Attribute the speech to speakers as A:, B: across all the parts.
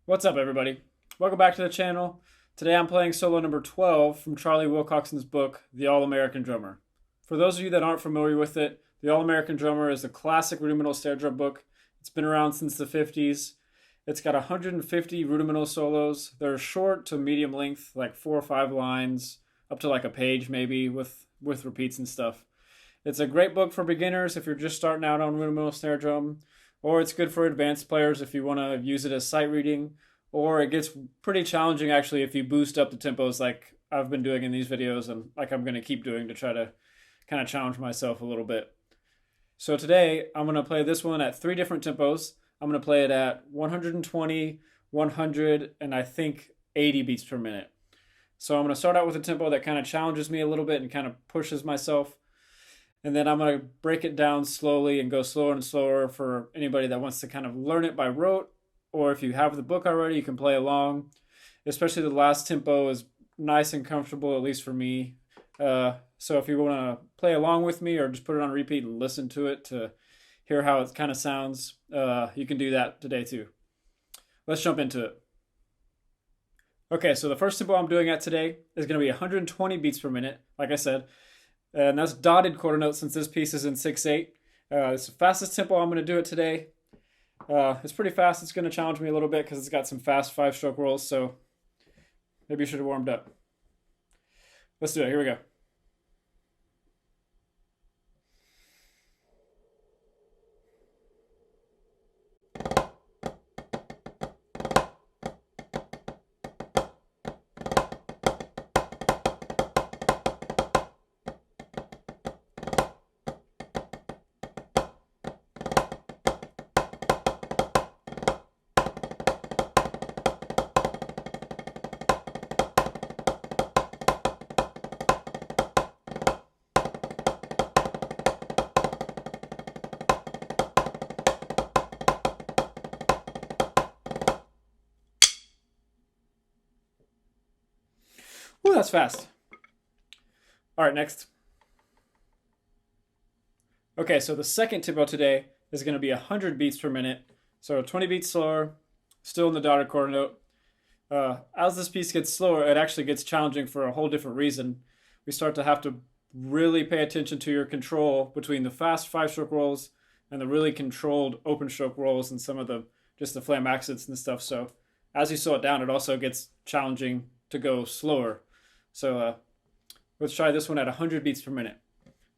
A: What's up, everybody? Welcome back to the channel. Today I'm playing solo number 12 from Charlie Wilcoxon's book, The All-American Drummer. For those of you that aren't familiar with it, The All-American Drummer is a classic rudimental snare drum book. It's been around since the 50s. It's got 150 rudimental solos. They're short to medium length, like 4 or 5 lines, up to like a page maybe with repeats and stuff. It's a great book for beginners if you're just starting out on rudimental snare drum, or it's good for advanced players if you want to use it as sight reading, or it gets pretty challenging actually if you boost up the tempos like I've been doing in these videos and like I'm going to keep doing to try to kind of challenge myself a little bit. So today I'm going to play this one at 3 different tempos. I'm going to play it at 120, 100, and I think 80 beats per minute. So I'm going to start out with a tempo that kind of challenges me a little bit and kind of pushes myself. And then I'm going to break it down slowly and go slower and slower for anybody that wants to kind of learn it by rote. Or if you have the book already, you can play along. Especially the last tempo is nice and comfortable, at least for me. So if you want to play along with me or just put it on repeat and listen to it to hear how it kind of sounds, you can do that today too. Let's jump into it. Okay, so the first tempo I'm doing at today is going to be 120 beats per minute, like I said. And that's dotted quarter notes since this piece is in 6/8. It's the fastest tempo I'm going to do it today. It's pretty fast. It's going to challenge me a little bit because it's got some fast 5-stroke rolls, so maybe you should have warmed up. Let's do it. Here we go. Ooh, that's fast. All right, next. Okay, so the second tempo today is going to be 100 beats per minute. So 20 beats slower, still in the dotted quarter note. As this piece gets slower, it actually gets challenging for a whole different reason. We start to have to really pay attention to your control between the fast 5-stroke rolls and the really controlled open stroke rolls and some of the just the flam accents and stuff. So as you slow it down, it also gets challenging to go slower. So let's try this one at 100 beats per minute.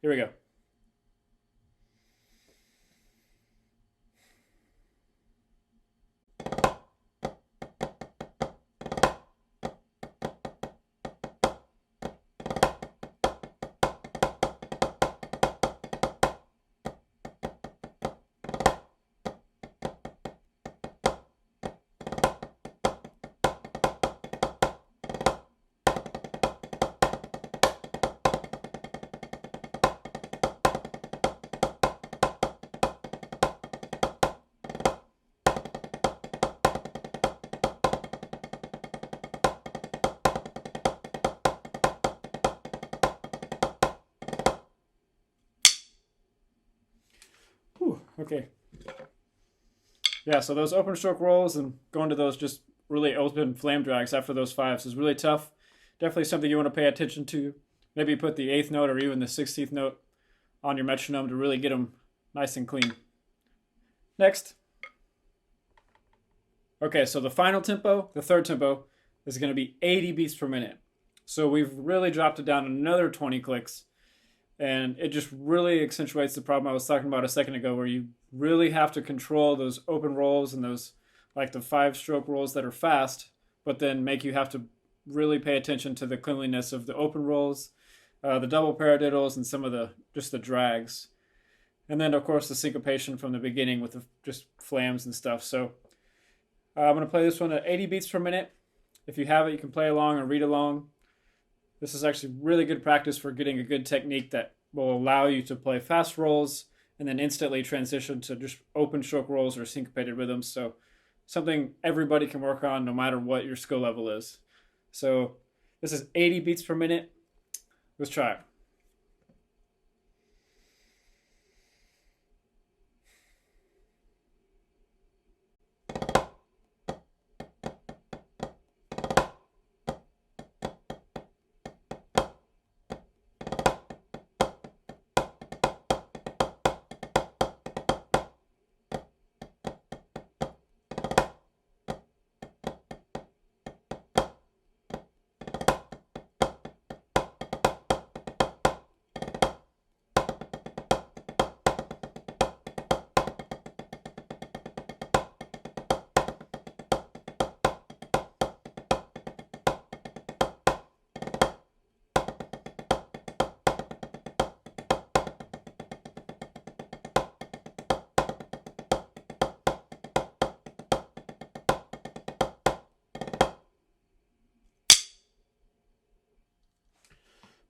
A: Here we go. Okay. Yeah, so those open stroke rolls and going to those just really open flam drags after those 5s is really tough. Definitely something you want to pay attention to. Maybe put the 8th note or even the 16th note on your metronome to really get them nice and clean. Next. Okay, so the final tempo, the third tempo, is going to be 80 beats per minute. So we've really dropped it down another 20 clicks. And it just really accentuates the problem I was talking about a second ago, where you really have to control those open rolls and those, like the 5-stroke rolls that are fast, but then make you have to really pay attention to the cleanliness of the open rolls, the double paradiddles, and some of the just the drags. And then, of course, the syncopation from the beginning with the just flams and stuff. So I'm going to play this one at 80 beats per minute. If you have it, you can play along or read along. This is actually really good practice for getting a good technique that will allow you to play fast rolls and then instantly transition to just open stroke rolls or syncopated rhythms. So something everybody can work on no matter what your skill level is. So this is 80 beats per minute. Let's try it.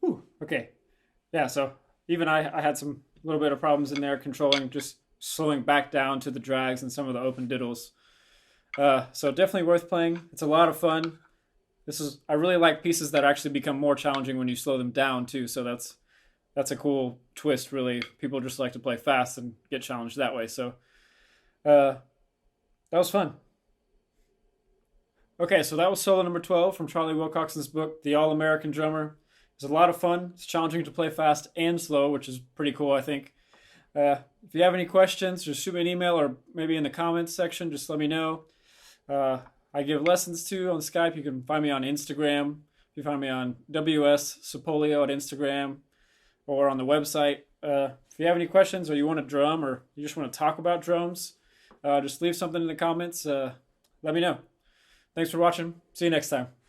A: Whew, okay. Yeah, so even I had some little bit of problems in there controlling, just slowing back down to the drags and some of the open diddles. So definitely worth playing. It's a lot of fun. I really like pieces that actually become more challenging when you slow them down too. So that's a cool twist. Really, people just like to play fast and get challenged that way. So that was fun. Okay, so that was solo number 12 from Charlie Wilcoxon's book, The All American Drummer. It's a lot of fun. It's challenging to play fast and slow, which is pretty cool, I think. If you have any questions, just shoot me an email or maybe in the comments section. Just let me know. I give lessons too on Skype. You can find me on Instagram. You can find me on WS Sapolio at Instagram or on the website. If you have any questions or you want to drum or you just want to talk about drums, just leave something in the comments. Let me know. Thanks for watching. See you next time.